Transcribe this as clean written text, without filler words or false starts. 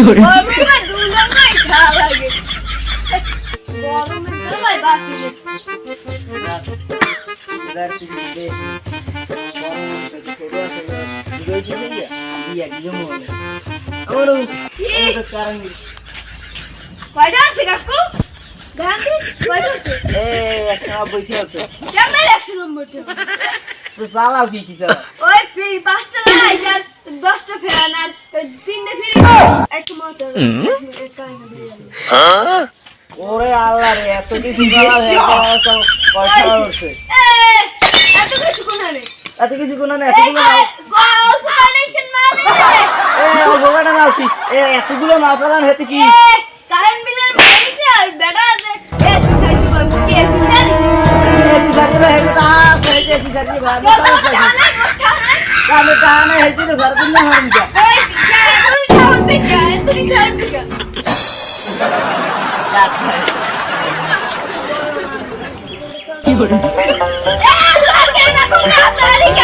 করে গরমে দুলঙ্গাই খাওয়া লাগে গরমে তো ভাই বাকি কয়টা আছে কাকু গান্ধী কয়টা আছে কেমন 100 নম্বরটা ওই ফ্রি 5টা লাইট আর 10টা ফ্যান আর 3টে ফ্রি একটা মোটর ওরে আল্লাহ রে এত কিছু এত কিছু কোন রে এত কিছু কোন না ফাউন্ডেশন মানে বোগাটা নাও কি এতগুলো মাল চালান হেতে কি কারেন্ট বিলের মাইকে আর বেটা আছে এসি সাইড করব কি এসি সাইড এসি সার্ভিস হেটা এসি সার্ভিস ভালো আমি কানে হেতে তো ঘর দিন না হারুন যা এই কোন সাউন্ড পেটা তুই সাউন্ড পেটা কি করে লাগে না কোন তারিখ